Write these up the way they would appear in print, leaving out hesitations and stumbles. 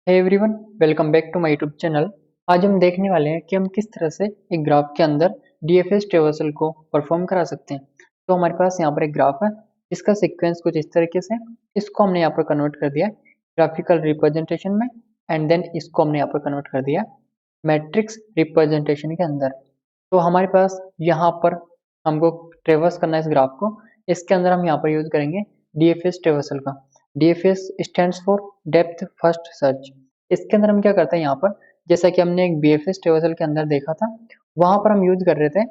Hey everyone, welcome back to my YouTube channel. आज हम देखने वाले हैं कि हम किस तरह से एक ग्राफ के अंदर डीएफएस ट्रेवर्सल को परफॉर्म करा सकते हैं। तो हमारे पास यहाँ पर एक ग्राफ है जिसका सीक्वेंस कुछ इस तरीके से, इसको हमने यहाँ पर कन्वर्ट कर दिया ग्राफिकल रिप्रेजेंटेशन में, एंड देन इसको हमने यहाँ पर कन्वर्ट कर दिया मैट्रिक्स रिप्रेजेंटेशन के अंदर। तो हमारे पास यहाँ पर हमको ट्रेवर्स करना है इस ग्राफ को। इसके अंदर हम यहाँ पर यूज करेंगे डीएफएस ट्रेवर्सल का। DFS stands for depth first search. इसके अंदर हम क्या करते हैं, यहाँ पर जैसा कि हमने एक बीएफएस ट्रेवर्सल के अंदर देखा था, वहां पर हम यूज कर रहे थे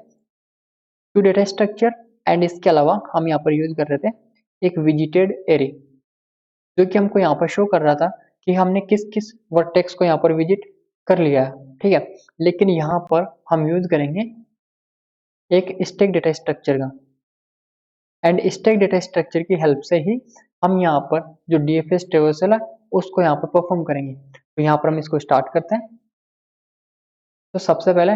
टू डेटा स्ट्रक्चर, एंड इसके अलावा हम यहाँ पर यूज कर रहे थे एक विजिटेड एरे, जो कि हमको यहाँ पर शो कर रहा था कि हमने किस किस वर्टेक्स को यहाँ पर विजिट कर लिया है। ठीक है, लेकिन यहाँ पर हम यूज करेंगे एक स्टैक डेटा स्ट्रक्चर का, एंड स्टैक डेटा स्ट्रक्चर की हेल्प से ही हम यहाँ पर जो डीएफएस ट्रेवर्सल है उसको यहाँ पर परफॉर्म करेंगे। तो यहाँ पर हम इसको स्टार्ट करते हैं। तो सबसे पहले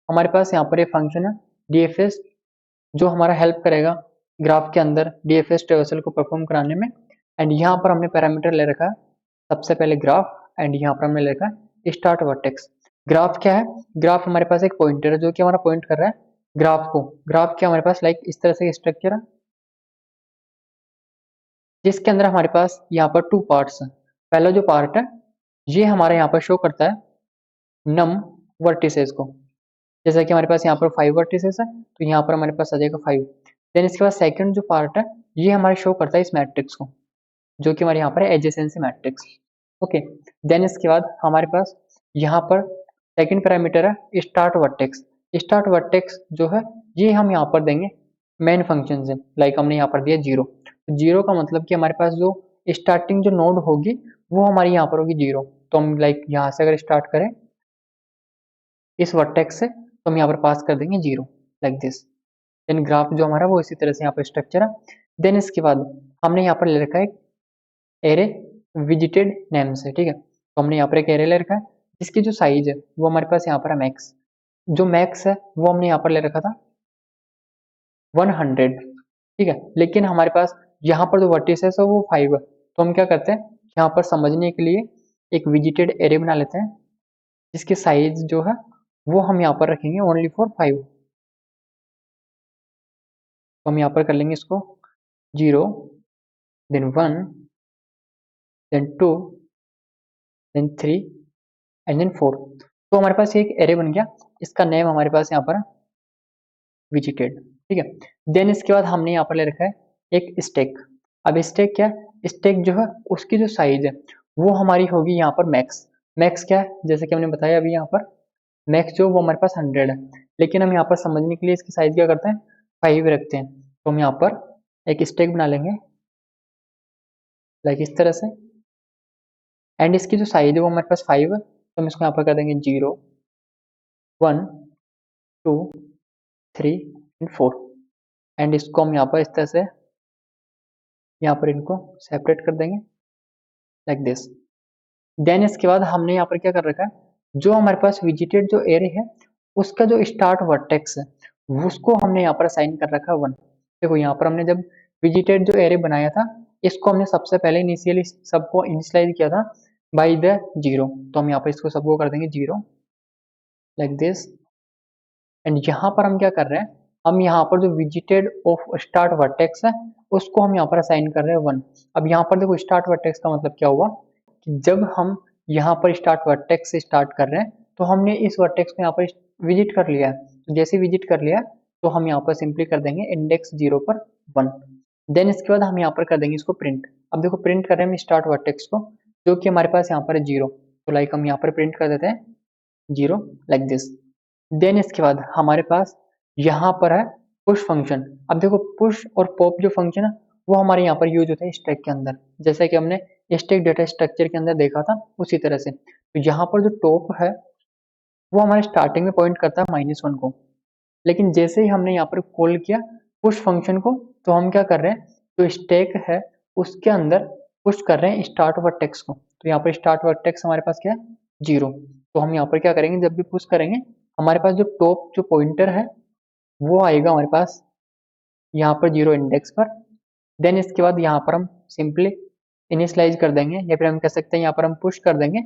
हमारे पास यहाँ पर ये फंक्शन है डीएफएस, जो हमारा हेल्प करेगा ग्राफ के अंदर डीएफएस ट्रेवर्सल को परफॉर्म कराने में। एंड यहाँ पर हमने पैरामीटर ले रखा है सबसे पहले ग्राफ, एंड यहाँ पर हमने ले रखा है स्टार्ट वर्टेक्स। ग्राफ क्या है? ग्राफ हमारे पास एक पॉइंटर है जो कि हमारा पॉइंट कर रहा है ग्राफ को। ग्राफ क्या हमारे पास लाइक इस तरह से स्ट्रक्चर है, जिसके अंदर हमारे पास यहाँ पर टू पार्ट्स हैं। पहला जो पार्ट है ये हमारे यहाँ पर शो करता है नम वर्टिसेस को, जैसा कि हमारे पास यहाँ पर 5 वर्टिसेस है, तो यहाँ पर हमारे पास आ जाएगा 5। देन इसके बाद सेकंड जो पार्ट है ये हमारे शो करता है इस मैट्रिक्स को, जो कि हमारे यहाँ पर है एडजेसेंसी मैट्रिक्स। ओके, देन इसके बाद हमारे पास यहाँ पर सेकंड पैरामीटर है स्टार्ट वर्टेक्स। स्टार्ट वर्टेक्स जो है ये हम यहाँ पर देंगे मेन फंक्शन से, लाइक हमने यहाँ पर दिया 0। जीरो का मतलब कि हमारे पास जो स्टार्टिंग जो नोड होगी वो हमारी यहाँ पर होगी 0। तो हम लाइक यहाँ से अगर स्टार्ट करें इस वर्टेक्स से, तो हम यहाँ पर पास कर देंगे 0 लाइक दिस। देन ग्राफ जो हमारा वो इसी तरह से यहाँ पर स्ट्रक्चर है। देन इसके बाद हमने यहाँ पर ले रखा है एरे विजिटेड नेम से। ठीक है, तो हमने यहाँ पर एक एरे ले रखा है जिसकी जो साइज है वो हमारे पास यहाँ पर है मैक्स। जो मैक्स है वो हमने यहाँ पर ले रखा था 100। ठीक है, लेकिन हमारे पास यहाँ पर जो वर्टिसेस है वो 5 है। तो हम क्या करते हैं, यहाँ पर समझने के लिए एक विजिटेड एरे बना लेते हैं जिसकी साइज जो है वो हम यहाँ पर रखेंगे ओनली फॉर 5। तो हम यहाँ पर कर लेंगे इसको 0, then 1, then 2, then 3 and then 4। तो हमारे पास एक एरे बन गया, इसका नेम हमारे पास यहाँ पर है विजिटेड। ठीक है, देन इसके बाद हमने यहाँ पर ले रखा है एक स्टैक। अब स्टैक क्या है? स्टैक जो है उसकी जो साइज है वो हमारी होगी यहाँ पर मैक्स। मैक्स क्या है? जैसे कि हमने बताया अभी यहाँ पर मैक्स जो वो हमारे पास 100 है, लेकिन हम यहाँ पर समझने के लिए इसकी साइज क्या करते हैं 5 रखते हैं। तो हम यहाँ पर एक स्टैक बना लेंगे लाइक इस तरह से, एंड इसकी जो साइज है वो हमारे पास 5 है, तो हम इसको यहाँ पर कर देंगे 0, 1, 2, 3 एंड 4। एंड इसको हम यहाँ पर इस तरह से यहाँ पर इनको सेपरेट कर देंगे लाइक दिस। देन इसके बाद हमने यहाँ पर क्या कर रखा है, जो हमारे पास विजिटेड जो एरे है उसका जो स्टार्ट वर्टेक्स है उसको हमने यहाँ पर असाइन कर रखा है 1। देखो यहाँ पर हमने जब विजिटेड जो एरे बनाया था इसको हमने सबसे पहले इनिशियली सबको इनिशियलाइज किया था बाय द 0। तो हम यहाँ पर इसको सबको कर देंगे 0 लाइक दिस। एंड यहाँ पर हम क्या कर रहे हैं, हम यहाँ पर जो विजिटेड ऑफ स्टार्ट वर्टेक्स है उसको हम यहाँ पर असाइन कर रहे हैं 1। अब यहाँ पर देखो स्टार्ट वर्टेक्स का मतलब क्या हुआ कि जब हम यहाँ पर स्टार्ट वर्टेक्स से स्टार्ट कर रहे हैं तो हमने इस वर्टेक्स को यहाँ पर विजिट कर लिया है। तो जैसे विजिट कर लिया तो हम यहाँ पर सिंपली कर देंगे इंडेक्स 0 पर 1। देन इसके बाद हम यहाँ पर कर देंगे इसको प्रिंट। अब देखो प्रिंट कर रहे हैं हम स्टार्ट वर्टेक्स को जो कि हमारे पास यहाँ पर है 0, तो लाइक हम यहाँ पर प्रिंट कर देते हैं 0 लाइक दिस। देन इसके बाद हमारे पास यहाँ पर है पुश फंक्शन। अब देखो पुश और पॉप जो फंक्शन है वो हमारे यहाँ पर यूज होता है स्टैक के अंदर, जैसे कि हमने स्टैक डेटा स्ट्रक्चर के अंदर देखा था उसी तरह से। तो यहाँ पर जो टॉप है वो हमारे स्टार्टिंग में पॉइंट करता है -1 को, लेकिन जैसे ही हमने यहाँ पर कॉल किया पुश फंक्शन को तो हम क्या कर रहे हैं, जो स्टैक है उसके अंदर पुश कर रहे हैं स्टार्ट वर्टेक्स को। तो यहाँ पर स्टार्ट वर्टेक्स हमारे पास क्या है 0। तो हम यहाँ पर क्या करेंगे, जब भी पुश करेंगे हमारे पास जो टॉप जो पॉइंटर है वो आएगा हमारे पास यहाँ पर 0 इंडेक्स पर। देन इसके बाद यहाँ पर हम सिंपली इनिशियलाइज कर देंगे, या फिर हम कह सकते हैं यहाँ पर हम पुश कर देंगे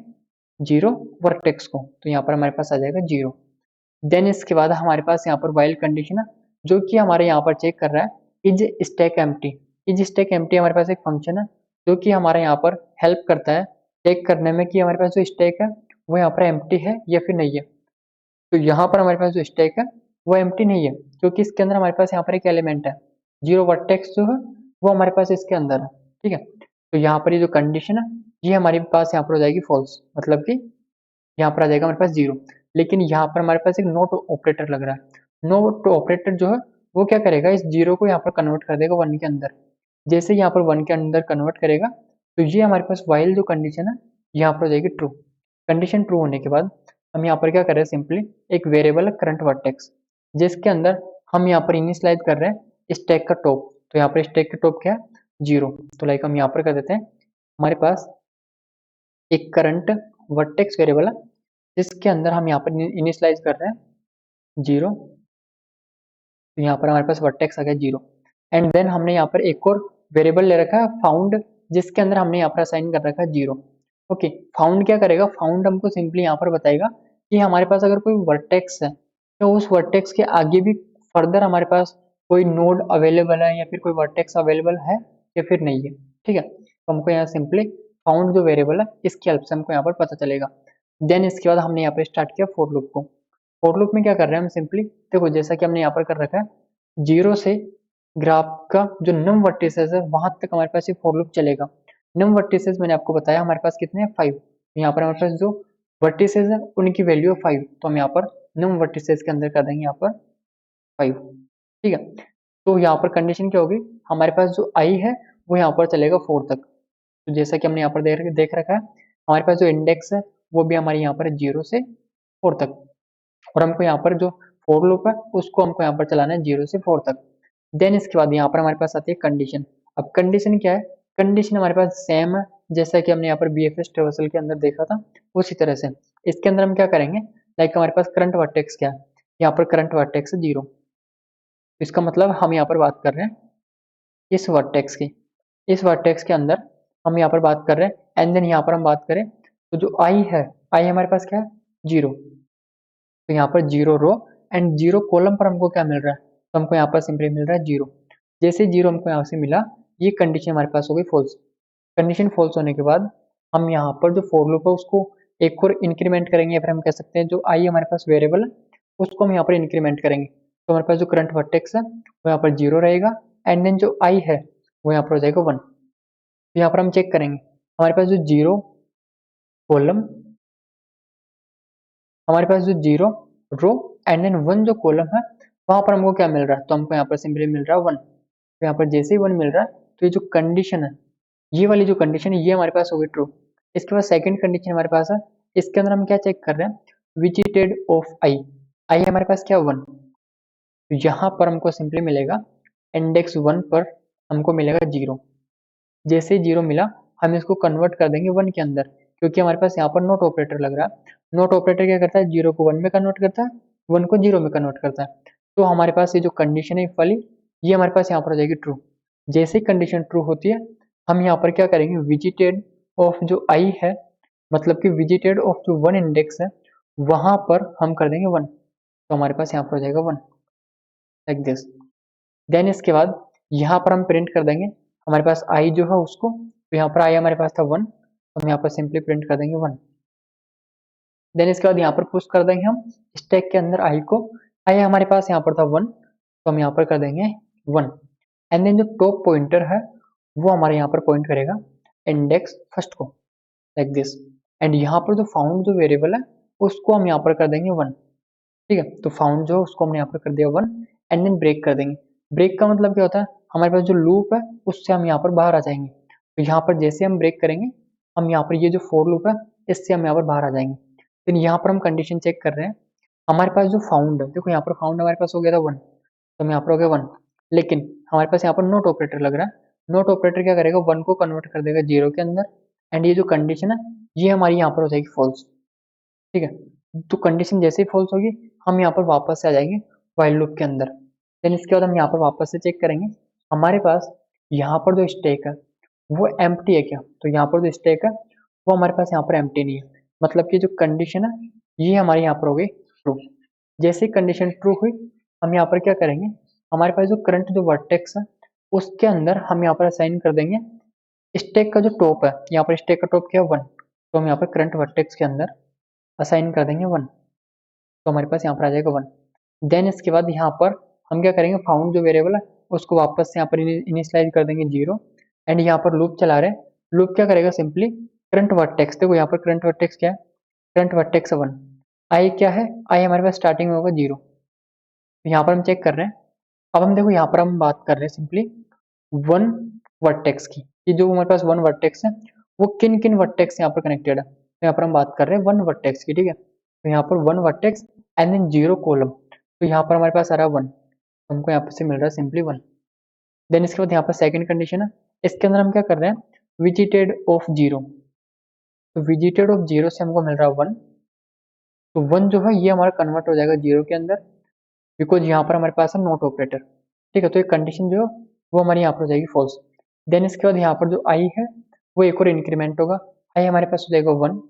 0 वर्टेक्स को, तो यहाँ पर हमारे पास आ जाएगा 0। देन इसके बाद हमारे पास यहाँ पर वाइल कंडीशन है, जो कि हमारे यहाँ पर चेक कर रहा है is stack empty. Is stack empty हमारे पास एक फंक्शन है जो कि हमारे यहाँ पर हेल्प करता है चेक करने में कि हमारे पास जो स्टैक है वो यहाँ पर एम्प्टी है या फिर नहीं है। तो यहाँ पर हमारे पास जो स्टैक है वो एम्प्टी नहीं है, क्योंकि इसके अंदर हमारे पास यहाँ पर एक एलिमेंट है 0 वर्टेक्स जो है वो हमारे पास इसके अंदर है। ठीक है, तो यहाँ पर ये जो कंडीशन है ये हमारे पास यहाँ पर हो जाएगी फॉल्स, मतलब कि यहाँ पर आ जाएगा हमारे पास 0। लेकिन यहाँ पर हमारे पास एक नोट ऑपरेटर लग रहा है। नोट ऑपरेटर जो है वो क्या करेगा, इस 0 को यहाँ पर कन्वर्ट कर देगा 1 के अंदर। जैसे यहाँ पर 1 के अंदर कन्वर्ट करेगा तो ये हमारे पास वाइल जो कंडीशन है यहाँ पर हो जाएगी ट्रू। कंडीशन ट्रू होने के बाद हम यहाँ पर क्या कर रहे हैं, सिंपली एक वेरिएबल करंट वर्टेक्स जिसके अंदर हम यहाँ पर इनिशियलाइज कर रहे हैं स्टैक का टॉप। तो यहाँ पर स्टैक का टॉप क्या है, 0। तो लाइक हम यहाँ पर कर देते हैं हमारे पास एक करंट वर्टेक्स वेरिएबल है जिसके अंदर हम यहाँ पर इनिशियलाइज कर रहे हैं 0। तो यहाँ पर हमारे पास वर्टेक्स आ गया 0। एंड देन हमने यहाँ पर एक और वेरिएबल ले रखा है फाउंड, जिसके अंदर हमने यहाँ पर असाइन कर रखा है 0। ओके, फाउंड क्या करेगा, फाउंड हमको सिंपली यहाँ पर बताएगा कि हमारे पास अगर कोई वर्टेक्स है तो उस वर्टेक्स के आगे भी फर्दर हमारे पास कोई नोड अवेलेबल है या फिर कोई वर्टेक्स अवेलेबल है या फिर नहीं है। ठीक है, तो हमको यहाँ सिंपली फाउंड जो वेरिएबल है इसकी हेल्प से हमको यहाँ पर पता चलेगा। देन इसके बाद हमने यहाँ पर स्टार्ट किया फॉर लूप को। फॉर लूप में क्या कर रहे हैं हम, सिंपली देखो जैसा कि हमने यहाँ पर कर रखा है 0 से ग्राफ का जो नम वर्टिसेस है वहां तक हमारे पास ये फॉर लूप चलेगा। नम वर्टिसेस मैंने आपको बताया हमारे पास कितने हैं, 5। यहाँ पर हमारे पास जो वर्टिसेस है उनकी वैल्यू है 5, तो हम यहाँ पर नम वर्टिसेस के अंदर कर देंगे यहाँ पर 5। ठीक है, तो यहाँ पर कंडीशन क्या होगी, हमारे पास जो आई है वो यहाँ पर चलेगा 4 तक। तो जैसा कि हमने यहाँ पर देख रखा है हमारे पास जो इंडेक्स है वो भी हमारे यहाँ पर 0 से 4 तक, और हमको यहाँ पर जो फॉर लूप है उसको हमको यहाँ पर चलाना है 0 से 4 तक। देन इसके बाद यहाँ पर हमारे पास आती है कंडीशन। अब कंडीशन क्या है, कंडीशन हमारे पास सेम है जैसा कि हमने यहाँ पर BFS ट्रेवर्सल के अंदर देखा था उसी तरह से। इसके अंदर हम क्या करेंगे, लाइक हमारे पास करंट वर्टेक्स क्या है, यहाँ पर करंट वर्टेक्स है 0। इसका मतलब हम यहाँ पर बात कर रहे हैं इस वर्टेक्स की, इस वर्टेक्स के अंदर हम यहाँ पर बात कर रहे हैं। एंड देन यहाँ पर हम बात करें तो जो आई है, आई हमारे पास क्या है 0। तो यहाँ पर 0 रो एंड 0 कॉलम पर हमको क्या मिल रहा है, तो हमको यहाँ पर सिंपली मिल रहा है 0। जैसे 0 हमको यहाँ से मिला ये कंडीशन हमारे पास हो गई फॉल्स। कंडीशन फॉल्स होने के बाद हम यहाँ पर जो फॉर लूप है उसको एक और इंक्रीमेंट करेंगे, या फिर हम कह सकते हैं जो आई हमारे पास वेरिएबल है उसको हम यहाँ पर इंक्रीमेंट करेंगे। तो हमारे पास जो करंट वर्टेक्स है वो यहाँ पर 0 रहेगा एंड देन जो आई है वो यहाँ पर हो जाएगा 1। तो यहाँ पर हम चेक करेंगे हमारे पास जो 0 कॉलम, हमारे पास जो 0 रो एंड देन 1 जो कॉलम है वहां पर हमको क्या मिल रहा है, तो हमको यहाँ पर सिंपली मिल रहा है 1। तो यहाँ पर जैसे ही 1 मिल रहा है तो ये जो कंडीशन है, ये वाली जो कंडीशन है ये हमारे पास होगी ट्रू। इसके बाद सेकंड कंडीशन हमारे पास है, इसके अंदर हम क्या चेक कर रहे हैं, विजिटेड ऑफ आई। आई हमारे पास क्या 1, तो यहाँ पर हमको सिंपली मिलेगा इंडेक्स 1 पर हमको मिलेगा 0। जैसे ही 0 मिला हम इसको कन्वर्ट कर देंगे 1 के अंदर, क्योंकि हमारे पास यहाँ पर नोट ऑपरेटर लग रहा है। नोट ऑपरेटर क्या करता है, 0 को 1 में कन्वर्ट करता है, 1 को 0 में कन्वर्ट करता है। तो हमारे पास ये जो कंडीशन है वाली ये हमारे पास यहाँ पर हो जाएगी ट्रू। जैसे ही कंडीशन ट्रू होती है हम यहाँ पर क्या करेंगे, विजिटेड ऑफ जो आई है, मतलब कि विजिटेड ऑफ जो 1 इंडेक्स है वहां पर हम कर देंगे 1। तो हमारे पास यहाँ पर हो जाएगा 1 लाइक दिस। देन इसके बाद यहाँ पर हम प्रिंट कर देंगे हमारे पास आई जो है उसको, तो यहाँ पर आई हमारे पास था 1, तो हम यहाँ पर सिंपली प्रिंट कर देंगे 1। देन इसके बाद यहाँ पर पुश कर देंगे हम स्टैक के अंदर आई को, आई हमारे पास यहाँ पर था 1, तो हम यहाँ पर कर देंगे 1। एंड देन जो टॉप पॉइंटर है वो हमारे यहाँ पर पॉइंट करेगा इंडेक्स फर्स्ट को लाइक दिस। एंड यहाँ पर जो फाउंड जो वेरिएबल है उसको हम यहाँ पर कर देंगे 1। ठीक है, तो फाउंड जो उसको हमने यहाँ पर कर दिया 1 एंड देन ब्रेक कर देंगे। ब्रेक का मतलब क्या होता है, हमारे पास जो लूप है उससे हम यहाँ पर बाहर आ जाएंगे। तो यहाँ पर जैसे हम ब्रेक करेंगे हम यहाँ पर ये जो फोर लूप है इससे हम यहाँ पर बाहर आ जाएंगे। फिर यहाँ पर हम कंडीशन चेक कर रहे हैं हमारे पास जो फाउंड है, देखो यहाँ पर फाउंड हमारे पास हो गया था 1, तो हम यहाँ पर हो गया 1। लेकिन हमारे पास यहाँ पर नोट ऑपरेटर लग रहा है, नोट ऑपरेटर क्या करेगा 1 को कन्वर्ट कर देगा 0 के अंदर, एंड ये जो कंडीशन है ये हमारी यहाँ पर हो जाएगी फॉल्स। ठीक है, तो कंडीशन जैसे ही फॉल्स होगी हम यहाँ पर वापस से आ जाएंगे व्हाइल लूप के अंदर। देन इसके बाद हम यहाँ पर वापस से चेक करेंगे हमारे पास यहाँ पर जो स्टैक है वो एम्प्टी है क्या, तो यहाँ पर जो स्टैक है वो हमारे पास यहाँ पर एम्प्टी नहीं है। मतलब कि जो कंडीशन है ये हमारे यहाँ पर हो गई ट्रू। जैसे कंडीशन ट्रू हुई हम यहाँ पर क्या करेंगे, हमारे पास जो करंट जो वर्टेक्स है उसके अंदर हम यहाँ पर असाइन कर देंगे स्टैक का जो टॉप है, यहाँ पर स्टैक का टॉप क्या है 1, तो हम यहाँ पर करंट वर्टेक्स के अंदर असाइन कर देंगे 1, तो हमारे पास यहाँ पर आ जाएगा 1। देन इसके बाद यहाँ पर हम क्या करेंगे, फाउंड जो वेरिएबल है उसको वापस से यहाँ पर इनिशियलाइज कर देंगे 0, एंड यहाँ पर लूप चला रहे हैं। लूप क्या करेगा, सिंपली करंट वर्टेक्स, देखो यहाँ पर करंट वर्टेक्स क्या है, करंट वर्टेक्स 1, आई क्या है, आई हमारे पास स्टार्टिंग में होगा 0, यहाँ पर हम चेक कर रहे हैं। अब हम देखो यहाँ पर हम बात कर रहे हैं सिंपली वन वर्टेक्स की, कि जो हमारे पास वन वर्टेक्स है वो किन किन वर्टेक्स यहाँ पर कनेक्टेड है, तो यहाँ पर हम बात कर रहे हैं वन वर्टेक्स की, ठीक है। तो यहाँ पर one vertex and then 0 column, तो यहाँ पर हमारे पास आ रहा है 1, तो हमको यहाँ पर से मिल रहा है सिंपली 1। देन इसके बाद यहाँ पर सेकंड कंडीशन है, इसके अंदर हम क्या कर रहे हैं, विजिटेड ऑफ 0, तो विजिटेड ऑफ 0 से हमको मिल रहा है 1, तो 1 जो है ये हमारा कन्वर्ट हो जाएगा 0 के अंदर, बिकॉज यहाँ पर हमारे पास है नॉट ऑपरेटर, ठीक है। तो ये कंडीशन जो है वो हमारी यहाँ पर हो जाएगी फॉल्स। देन इसके बाद यहाँ पर जो आई है वो एक और इंक्रीमेंट होगा, आई हमारे पास हो जाएगा 1,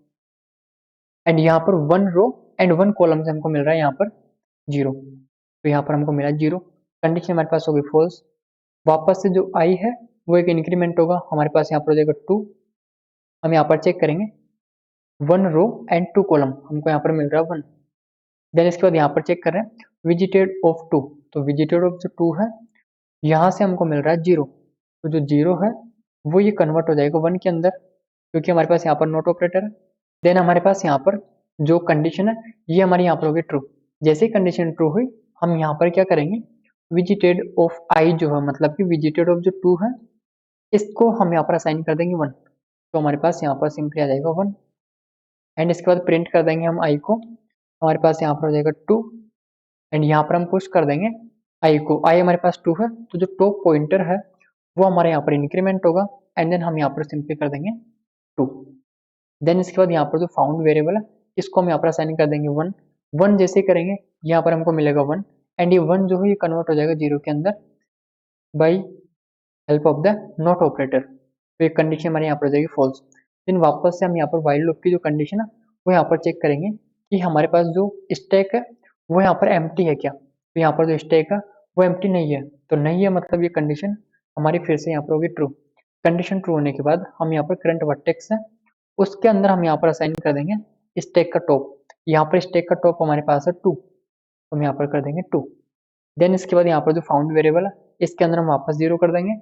एंड यहाँ पर 1 रो एंड 1 कॉलम से हमको मिल रहा है यहाँ पर 0, तो यहाँ पर हमको मिला 0, कंडीशन हमारे पास हो गई फॉल्स। वापस से जो आई है वो एक इंक्रीमेंट होगा, हमारे पास यहाँ पर हो जाएगा 2, हम यहाँ पर चेक करेंगे 1 रो एंड 2 कॉलम, हमको यहाँ पर मिल रहा है 1। देन इसके बाद यहाँ पर चेक कर रहे हैं विजिटेड ऑफ 2, तो विजिटेड ऑफ जो 2 है यहाँ से हमको मिल रहा है 0, तो जो 0 है वो ये कन्वर्ट हो जाएगा 1 के अंदर, क्योंकि हमारे पास यहाँ पर नॉट ऑपरेटर है। देन हमारे पास यहाँ पर जो कंडीशन है ये हमारी यहाँ पर होगी ट्रू। जैसे ही कंडीशन ट्रू हुई हम यहाँ पर क्या करेंगे, विजिटेड ऑफ आई जो है, मतलब कि विजिटेड ऑफ जो 2 है इसको हम यहाँ पर असाइन कर देंगे 1, तो हमारे पास यहाँ पर सिंपली आ जाएगा 1, एंड इसके बाद प्रिंट कर देंगे हम आई को, हमारे पास यहाँ पर हो जाएगा 2, एंड यहाँ पर हम पुश कर देंगे आई को, आई हमारे पास 2 है तो जो टॉप पॉइंटर है वो हमारे यहाँ पर इंक्रीमेंट होगा, एंड देन हम यहाँ पर सिंपली कर देंगे 2। देन इसके बाद यहाँ पर जो फाउंड वेरिएबल है इसको हम यहाँ पर असाइन कर देंगे 1, 1 जैसे करेंगे यहाँ पर हमको मिलेगा 1, एंड ये 1 जो है ये कन्वर्ट हो जाएगा 0 के अंदर by help of the not operator, तो ये कंडीशन हमारे यहाँ पर हो जाएगी फॉल्स। देन वापस से हम यहाँ पर वाइल लूप की जो कंडीशन है वो यहाँ पर चेक करेंगे कि हमारे पास जो स्टैक है वो यहाँ पर एम्प्टी है क्या, तो यहाँ पर जो स्टैक है वो एम्प्टी नहीं है, तो नहीं है मतलब ये कंडीशन हमारी फिर से यहाँ पर होगी ट्रू। कंडीशन ट्रू होने के बाद हम यहाँ पर करंट वर्टेक्स है उसके अंदर हम यहाँ पर असाइन कर देंगे स्टैक का टॉप, यहाँ पर स्टैक का टॉप हमारे पास है 2, तो हम यहाँ पर कर देंगे 2। देन इसके बाद यहाँ पर जो फाउंड वेरिएबल है इसके अंदर हम वापस 0 कर देंगे,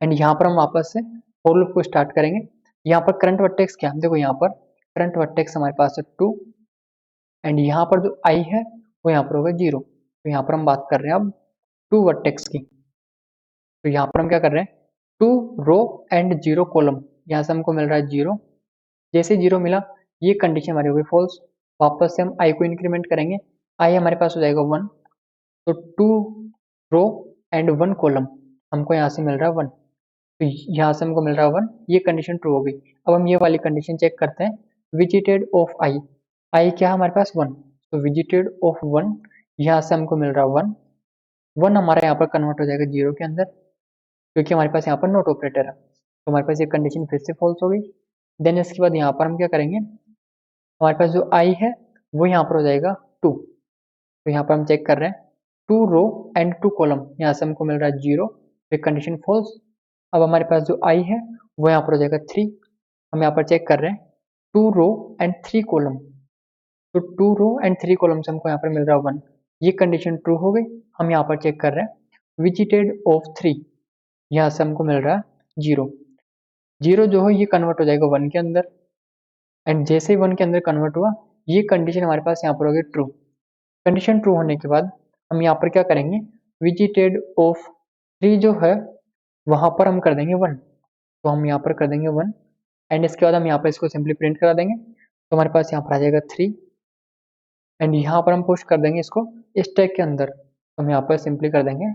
एंड यहाँ पर हम वापस से फॉर लूप को स्टार्ट करेंगे। यहाँ पर करंट वर्टेक्स क्या, देखो यहाँ पर करंट वर्टेक्स हमारे पास है 2, एंड यहाँ पर जो आई है वो यहाँ पर होगा 0, तो यहाँ पर हम बात कर रहे हैं अब 2 वर्टेक्स की, तो यहाँ पर हम क्या कर रहे हैं 2 रो एंड 0 कॉलम, यहाँ से हमको मिल रहा है 0, जैसे 0 मिला ये कंडीशन हमारी हो गई फॉल्स। वापस से हम आई को इंक्रीमेंट करेंगे, आई हमारे पास हो जाएगा 1, तो 2 रो एंड 1 कॉलम हमको यहाँ से मिल रहा है 1, तो यहाँ से हमको मिल रहा है 1, ये कंडीशन ट्रू हो गई। अब हम ये वाली कंडीशन चेक करते हैं, विजिटेड ऑफ आई, आई क्या है हमारे पास 1, तो विजिटेड ऑफ 1 यहाँ से हमको मिल रहा है 1, 1 हमारा यहाँ पर कन्वर्ट हो जाएगा 0 के अंदर, क्योंकि हमारे पास यहाँ पर नॉट ऑपरेटर है, तो हमारे पास ये कंडीशन फिर से फॉल्स हो गई। देन इसके बाद यहाँ पर हम क्या करेंगे, हमारे पास जो आई है वो यहाँ पर हो जाएगा 2, तो यहाँ पर हम चेक कर रहे हैं 2 रो एंड 2 कॉलम, यहाँ से हमको मिल रहा है 0, तो कंडीशन फॉल्स। अब हमारे पास जो आई है वो यहाँ पर हो जाएगा 3, हम यहाँ पर चेक कर रहे हैं 2 रो एंड 3 कॉलम, तो 2 रो एंड 3 कॉलम से हमको यहाँ पर मिल रहा है 1, ये कंडीशन ट्रू हो गई। हम यहाँ पर चेक कर रहे हैं विजिटेड ऑफ 3, यहाँ से हमको मिल रहा है 0, 0 जो है ये कन्वर्ट हो जाएगा 1 के अंदर, एंड जैसे ही 1 के अंदर कन्वर्ट हुआ ये कंडीशन हमारे पास यहाँ पर होगी ट्रू। कंडीशन ट्रू होने के बाद हम यहाँ पर क्या करेंगे, विजिटेड ऑफ 3 जो है वहां पर हम कर देंगे 1, तो हम यहाँ पर कर देंगे 1, एंड इसके बाद हम यहाँ पर इसको सिंपली प्रिंट करा देंगे, तो हमारे पास यहाँ पर आ जाएगा 3, एंड यहाँ पर हम पुश कर देंगे इसको स्टैक के अंदर, तो हम यहाँ पर सिंपली कर देंगे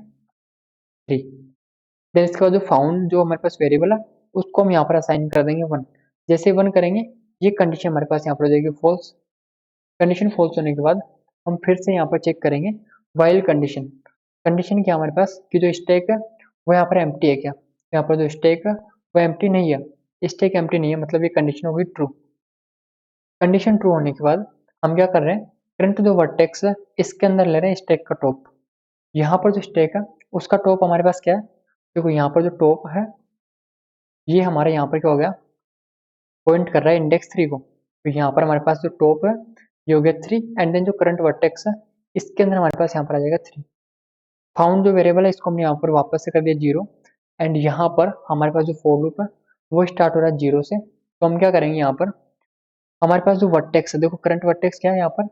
3। देन इसके बाद जो फाउंड जो हमारे पास वेरिएबल है उसको हम यहाँ पर असाइन कर देंगे 1, जैसे 1 करेंगे ये कंडीशन हमारे पास यहाँ पर हो जाएगी फॉल्स। कंडीशन फॉल्स होने के बाद हम फिर से यहाँ पर चेक करेंगे वाइल कंडीशन, कंडीशन क्या हमारे पास कि जो स्टैक है वो यहाँ पर एम्प्टी है क्या, यहाँ पर जो स्टैक है वो एम्प्टी नहीं है, स्टैक एम्प्टी नहीं है मतलब ये कंडीशन होगी ट्रू। कंडीशन ट्रू होने के बाद हम क्या कर रहे हैं, करंट जो वर्टेक्स है इसके अंदर ले रहे हैं स्टैक का टॉप। यहाँ पर जो स्टैक है उसका टॉप हमारे पास क्या है, देखो यहाँ पर जो टॉप है ये हमारे यहाँ पर क्या हो गया, पॉइंट कर रहा है इंडेक्स 3 को। तो यहाँ पर हमारे पास जो टॉप है ये हो गया 3 एंड देन जो करंट वर्टेक्स है इसके अंदर हमारे पास यहाँ पर आ जाएगा 3। फाउंड जो वेरिएबल है इसको हमने यहाँ पर वापस से कर दिया 0 एंड यहाँ पर हमारे पास जो फॉर लूप है वो स्टार्ट हो रहा है 0 से। तो हम क्या करेंगे, यहाँ पर हमारे पास जो वर्टेक्स है, देखो करंट वर्टेक्स क्या है यहाँ पर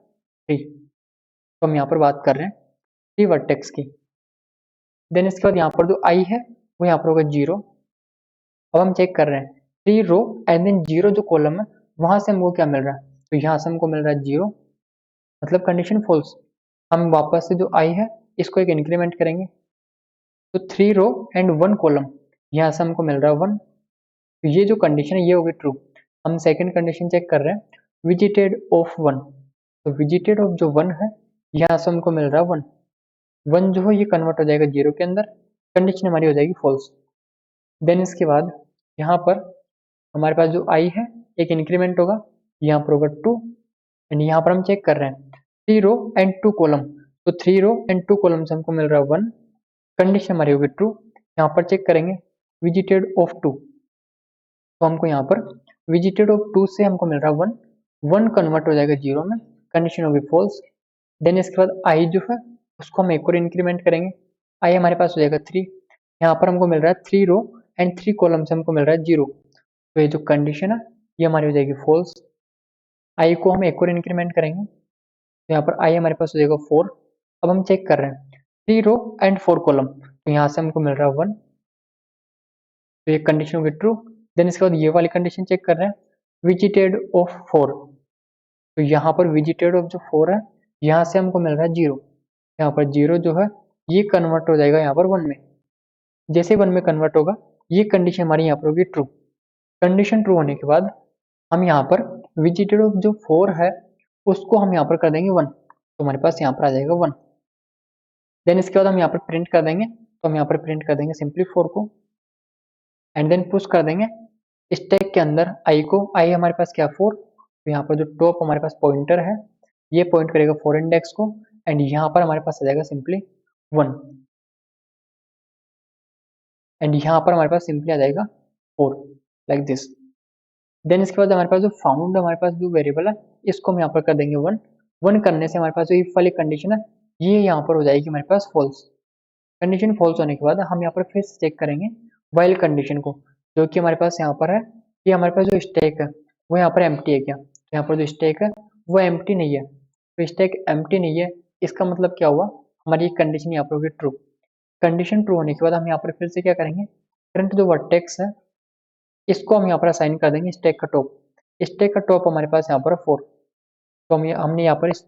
3, तो हम यहाँ पर बात कर रहे हैं 3 वर्टेक्स की। देन इसके बाद यहाँ पर जो आई है वो यहाँ पर होगा 0। अब हम चेक कर रहे हैं 3 रो एंड देन 0 जो कॉलम है वहां से हमको क्या मिल रहा है, तो यहाँ से हमको मिल रहा है 0, मतलब कंडीशन फॉल्स। हम वापस से जो आई है इसको एक इंक्रीमेंट करेंगे, तो 3 रो एंड 1 कॉलम, यहाँ से हमको मिल रहा है 1। तो ये जो कंडीशन है ये होगी ट्रू। हम सेकंड कंडीशन चेक कर रहे हैं विजिटेड ऑफ 1, तो विजिटेड ऑफ जो 1 है यहाँ से हमको मिल रहा है 1। 1 जो है ये कन्वर्ट हो जाएगा 0 के अंदर, कंडीशन हमारी हो जाएगी फॉल्स। देन इसके बाद यहाँ पर हमारे पास जो आई है एक इंक्रीमेंट होगा, यहाँ पर होगा 2 एंड यहाँ पर हम चेक कर रहे हैं 3 रो एंड 2 कॉलम, तो 3 रो एंड 2 कॉलम से हमको मिल रहा है 1, कंडीशन हमारी होगी ट्रू। यहाँ पर चेक करेंगे विजिटेड ऑफ 2, तो हमको यहाँ पर विजिटेड ऑफ 2 से हमको मिल रहा है 1, 1 कन्वर्ट हो जाएगा 0 में, कंडीशन होगी फॉल्स। देन इसके बाद आई जो है उसको हम एक और इंक्रीमेंट करेंगे, आई हमारे पास हो जाएगा 3, यहाँ पर हमको मिल रहा है 3 रो एंड 3 कॉलम से हमको मिल रहा है 0, तो ये जो कंडीशन है ये हमारी हो जाएगी फॉल्स। आई को हम एक और इंक्रीमेंट करेंगे, तो यहाँ पर आई हमारे पास हो जाएगा 4। अब हम चेक कर रहे हैं 3 रो एंड 4 कॉलम, तो यहाँ से हमको मिल रहा है 1, तो ये कंडीशन होगी ट्रू। देन इसके बाद ये वाली कंडीशन चेक कर रहे हैं विजिटेड ऑफ 4, तो यहाँ पर विजिटेड ऑफ जो 4 है यहाँ से हमको मिल रहा है 0, यहाँ पर 0 जो है ये कन्वर्ट हो जाएगा यहाँ पर 1 में। जैसे 1 में कन्वर्ट होगा ये कंडीशन हमारी यहाँ पर होगी ट्रू। कंडीशन ट्रू होने के बाद हम यहाँ पर विजिटेड ऑफ जो 4 है उसको हम यहाँ पर कर देंगे 1, तो हमारे पास यहाँ पर आ जाएगा 1। देन इसके बाद हम यहाँ पर प्रिंट कर देंगे, तो हम यहाँ पर प्रिंट कर देंगे सिंपली 4 को एंड देन पुश कर देंगे स्टैक के अंदर आई को। आई हमारे पास क्या 4, तो यहाँ पर जो टॉप हमारे पास पॉइंटर है ये पॉइंट करेगा 4 इंडेक्स को एंड यहाँ पर हमारे पास आ जाएगा सिंपली 1 एंड यहाँ पर हमारे पास सिंपली आ जाएगा 4 लाइक दिस। देन इसके बाद हमारे पास जो फाउंड हमारे पास जो वेरिएबल है इसको हम यहाँ पर कर देंगे 1। 1 करने से हमारे पास जो इफ वाली कंडीशन है ये यहाँ पर हो जाएगी हमारे पास फॉल्स। कंडीशन फॉल्स होने के बाद हम यहाँ पर फिर से चेक करेंगे वाइल कंडीशन को, जो कि हमारे पास यहाँ पर है कि हमारे पास जो स्टैक है वो यहाँ पर एम्प्टी है क्या, तो यहाँ पर जो स्टैक है वो एम्प्टी नहीं है, तो स्टैक एम्प्टी नहीं है इसका मतलब क्या हुआ, हमारी कंडीशन यहाँ पर होगी ट्रू। कंडीशन ट्रू होने के बाद हम यहाँ पर फिर से क्या करेंगे, करंट जो वर्टेक्स है इसको हम यहाँ पर असाइन कर देंगे स्टैक का टॉप। स्टैक का टॉप हमारे पास यहाँ पर 4, तो हमने यहाँ पर इस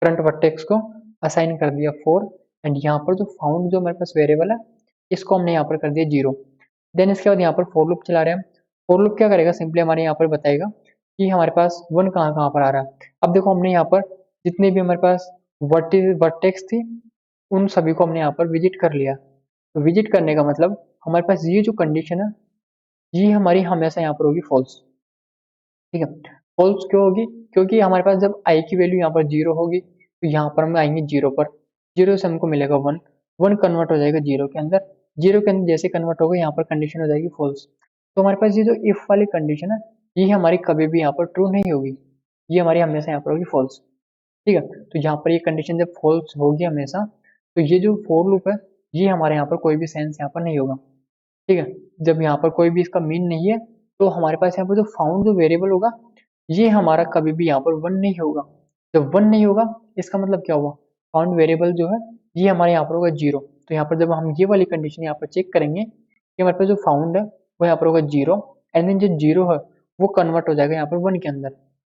करंट वर्टेक्स को असाइन कर दिया 4 एंड यहाँ पर जो फाउंड जो हमारे पास वेरिएबल है इसको हमने यहाँ पर कर दिया 0। देन इसके बाद यहाँ पर फॉर लूप चला रहे हैं। फॉर लूप क्या करेगा, सिंपली हमारे यहाँ पर बताएगा कि हमारे पास 1 कहाँ कहाँ पर आ रहा है। अब देखो हमने यहाँ पर जितने भी हमारे पास वर्टेक्स थी उन सभी को हमने यहाँ पर विजिट कर लिया। तो विजिट करने का मतलब हमारे पास ये जो कंडीशन है ये हमारी हमेशा यहाँ पर होगी फॉल्स। ठीक है, फॉल्स क्यों होगी, क्योंकि हमारे पास जब आई की वैल्यू यहाँ पर 0 होगी तो यहाँ पर हम आएंगे 0 पर, 0 से हमको मिलेगा 1, 1 कन्वर्ट हो जाएगा 0 के अंदर, 0 के अंदर जैसे कन्वर्ट होगा यहाँ पर कंडीशन हो जाएगी फॉल्स। तो हमारे पास ये जो इफ वाली कंडीशन है ये हमारी कभी भी यहाँ पर ट्रू नहीं होगी, ये हमारी हमेशा यहाँ पर होगी फॉल्स। ठीक है, तो यहाँ पर ये कंडीशन जब फॉल्स होगी हमेशा, तो ये जो फॉर लूप है ये हमारे यहाँ पर कोई भी सेंस यहाँ पर नहीं होगा। ठीक है, जब यहाँ पर कोई भी इसका मीन नहीं है तो हमारे पास यहाँ पर जो फाउंड जो वेरिएबल होगा ये हमारा कभी भी यहाँ पर 1 नहीं होगा। जब 1 नहीं होगा इसका मतलब क्या हुआ, फाउंड वेरिएबल जो है ये हमारे यहाँ पर होगा 0। तो यहाँ पर जब हम ये वाली कंडीशन यहाँ पर चेक करेंगे कि हमारे पास जो फाउंड है वो यहाँ पर होगा 0 एंड देन जो 0 है वो कन्वर्ट हो जाएगा यहाँ पर 1 के अंदर।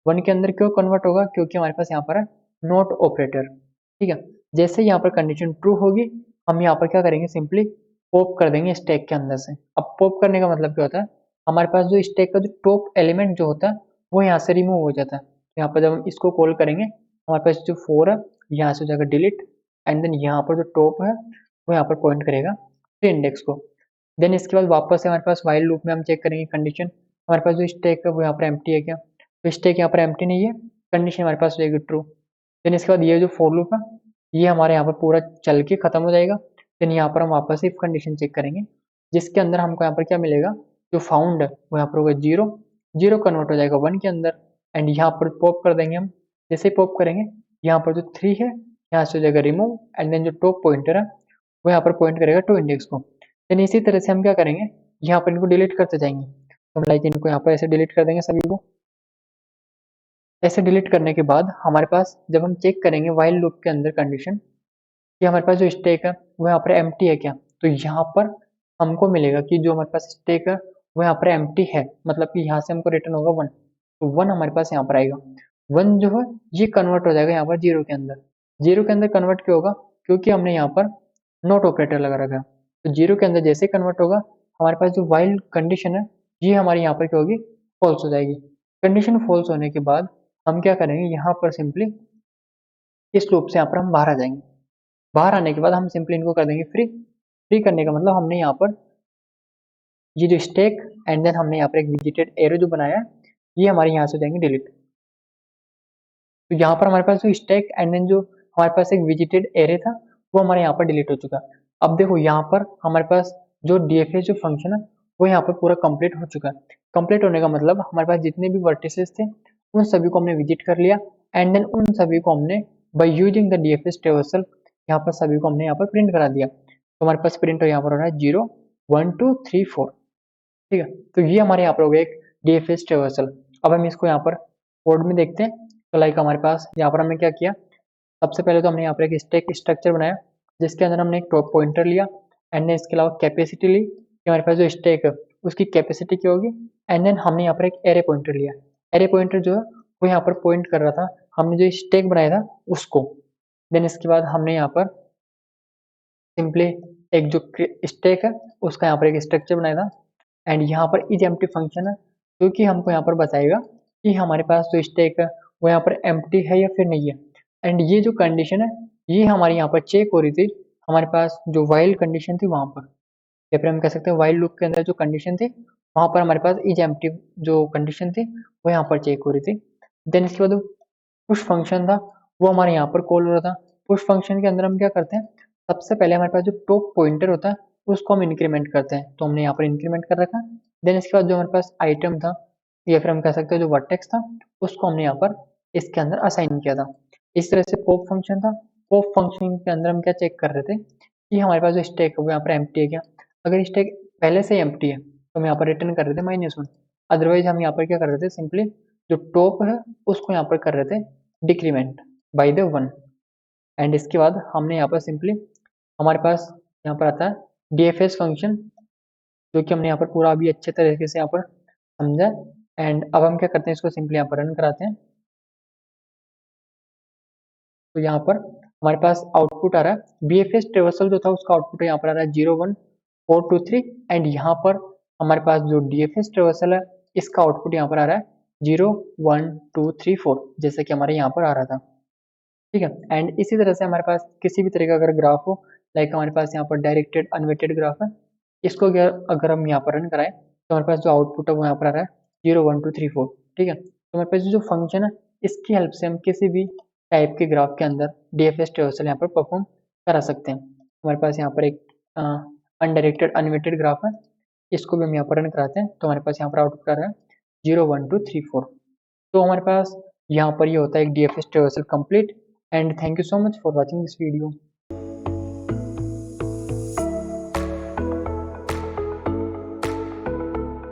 1 के अंदर क्यों कन्वर्ट होगा, क्योंकि हमारे पास यहाँ पर है नॉट ऑपरेटर। ठीक है, जैसे यहाँ पर कंडीशन ट्रू होगी हम यहाँ पर क्या करेंगे, सिंपली पॉप कर देंगे स्टैक के अंदर से। अब पॉप करने का मतलब क्या होता है, हमारे पास जो स्टैक का जो टॉप एलिमेंट जो होता है वो यहाँ से रिमूव हो जाता है। यहाँ पर जब हम इसको कॉल करेंगे हमारे पास जो 4 है यहाँ से हो जाएगा डिलीट एंड देन यहाँ पर जो टॉप है वो यहाँ पर पॉइंट करेगा 3 इंडेक्स को। देन इसके बाद वापस से हमारे पास वाइल लूप में हम चेक करेंगे कंडीशन, हमारे पास जो स्टैक है वो यहाँ पर एम्प्टी है क्या, तो स्टैक यहाँ पर एम्प्टी नहीं है, कंडीशन हमारे पास हो जाएगी ट्रू। देन इसके बाद ये जो फॉर लूप है ये हमारे यहाँ पर पूरा चल के खत्म हो जाएगा। देन यहाँ पर हम वापस इफ कंडीशन चेक करेंगे, जिसके अंदर हमको यहाँ पर क्या मिलेगा, जो फाउंड है वो यहाँ पर होगा 0, 0 कन्वर्ट हो जाएगा 1 के अंदर, एंड यहाँ पर पॉप कर देंगे हम। जैसे पॉप करेंगे यहाँ पर जो 3 है यहाँ से हो जाएगा रिमूव, एंड देन जो टॉप पॉइंटर है वो यहाँ पर पॉइंट करेगा टू इंडेक्स को। देन इसी तरह से हम क्या करेंगे, यहाँ पर इनको डिलीट करते जाएंगे। तो हम लाइक इनको यहाँ पर ऐसे डिलीट कर देंगे सभी को। ऐसे डिलीट करने के बाद हमारे पास जब हम चेक करेंगे वाइल लूप के अंदर कंडीशन कि हमारे पास जो स्टैक है वो यहाँ पर एम्प्टी है क्या, तो यहाँ पर हमको मिलेगा कि जो हमारे पास स्टैक है वो यहाँ पर एम्प्टी है, मतलब कि यहाँ से हमको रिटर्न होगा 1, तो 1 हमारे पास यहाँ पर आएगा। 1 जो है ये कन्वर्ट हो जाएगा यहाँ पर 0 के अंदर। 0 के अंदर कन्वर्ट क्यों होगा, क्योंकि हमने यहाँ पर नॉट ऑपरेटर लगा रखा है। तो 0 के अंदर जैसे कन्वर्ट होगा हमारे पास जो वाइल कंडीशन है ये हमारी यहाँ पर क्या होगी, फॉल्स हो जाएगी। कंडीशन फॉल्स होने के बाद हम क्या करेंगे, यहाँ पर सिंपली इस लूप से यहाँ पर हम बाहर आ जाएंगे। बाहर आने के बाद हम सिंपली इनको कर देंगे फ्री। फ्री करने का मतलब हमने यहाँ पर ये जो स्टैक एंड देन हमने यहाँ पर एक विजिटेड एरो जो बनाया है ये हमारे यहाँ से हो जाएंगे डिलीट। तो यहाँ पर हमारे पास जो स्टैक एंड देन जो हमारे पास एक विजिटेड एरे था वो हमारे यहाँ पर डिलीट हो चुका। अब देखो यहाँ पर हमारे पास जो डीएफएस जो फंक्शन है वो यहाँ पर पूरा कंप्लीट हो चुका है। कंप्लीट होने का मतलब हमारे पास जितने भी वर्टिसेस थे उन सभी को हमने विजिट कर लिया, एंड देन उन सभी को हमने by using the DFS traversal यहाँ पर सभी को हमने यहाँ पर प्रिंट करा दिया। तो हमारे पास प्रिंट यहाँ पर हो रहा है 0 1 2 3 4, ठीक है। तो ये हमारे यहाँ पर हो गया एक डीएफएस ट्रेवर्सल। अब हम इसको यहाँ पर कोड में देखते हैं। तो लाइक हमारे पास यहाँ पर हमने क्या किया, सबसे पहले तो हमने यहाँ पर एक स्टैक स्ट्रक्चर बनाया जिसके अंदर हमने एक टॉप पॉइंटर लिया, एंड देन इसके अलावा कैपेसिटी ली कि हमारे पास जो स्टैक है उसकी कैपेसिटी क्या होगी, एंड देन हमने यहाँ पर एक एरे पॉइंटर लिया। एरे पॉइंटर जो है वो यहाँ पर पॉइंट कर रहा था हमने जो स्टैक बनाया था उसको। देन इसके बाद हमने यहाँ पर सिंपली एक जो स्टैक है उसका यहाँ पर एक स्ट्रक्चर बनाया था, एंड यहाँ पर इज एम्प्टी फंक्शन है जो कि हमको यहाँ पर बताएगा कि हमारे पास जो स्टैक है वो यहाँ पर एम्प्टी है या फिर नहीं है। एंड ये जो कंडीशन है ये हमारे यहाँ पर चेक हो रही थी हमारे पास जो वाइल कंडीशन थी वहां पर, या फिर हम कह सकते हैं वाइल लूप के अंदर जो कंडीशन थी वहां पर हमारे पास इज एम्प्टी जो कंडीशन थी वो यहाँ पर चेक हो रही थी। देन इसके बाद पुश फंक्शन था वो हमारे यहाँ पर कॉल हो रहा था। पुश फंक्शन के अंदर हम क्या करते हैं, सबसे पहले हमारे पास जो टॉप पॉइंटर होता है उसको हम इंक्रीमेंट करते हैं, तो हमने यहाँ पर इंक्रीमेंट कर रखा। देन इसके बाद जो हमारे पास आइटम था या फिर हम कह सकते हैं जो वर्टेक्स था उसको हमने यहाँ पर इसके अंदर असाइन किया था। इस तरह से पॉप फंक्शन था। पॉप फंक्शन के अंदर हम क्या चेक कर रहे थे कि हमारे पास जो स्टैक है वो यहाँ पर एम्प्टी है क्या। अगर स्टैक पहले से एम्प्टी है तो हम यहाँ पर रिटर्न कर रहे थे -1। अदरवाइज हम यहाँ पर क्या कर रहे थे, सिंपली जो टॉप है उसको यहाँ पर कर रहे थे डिक्रीमेंट बाय द 1। एंड इसके बाद हमने यहाँ पर सिंपली हमारे पास यहाँ पर आता है डीएफएस फंक्शन जो कि हमने यहाँ पर पूरा अभी अच्छे तरीके से यहाँ पर समझा। एंड अब हम क्या करते हैं, इसको सिंपली यहाँ पर रन कराते हैं। तो यहाँ पर हमारे पास आउटपुट आ रहा है बीएफएस ट्रेवर्सल जो था उसका आउटपुट यहाँ पर आ रहा है 0 1 4 2 3, एंड यहाँ पर हमारे पास जो डीएफएस ट्रेवर्सल है इसका आउटपुट यहाँ पर आ रहा है 0 1 2 3 4 जैसे कि हमारे यहाँ पर आ रहा था, ठीक है। एंड इसी तरह से हमारे पास किसी भी तरह का अगर ग्राफ हो, लाइक हमारे पास यहाँ पर डायरेक्टेड अनवेटेड ग्राफ है, इसको अगर हम यहाँ पर रन कराएं तो हमारे पास जो आउटपुट है वो यहाँ पर आ रहा है 0 1 2 3 4, ठीक है। तो हमारे पास जो फंक्शन है इसकी हेल्प से हम किसी भी टाइप के ग्राफ के अंदर डीएफएस ट्रेवर्सल यहाँ पर परफॉर्म करा सकते हैं। हमारे पास यहाँ पर एक अनडायरेक्टेड अनवेटेड ग्राफ है, इसको भी हम यहाँ पर रन कराते हैं तो हमारे पास यहाँ पर आउटपुट आ रहा है 0 1 2 3 4। तो हमारे पास यहाँ पर ये होता है एक DFS traversal complete. And thank you so much for watching this video.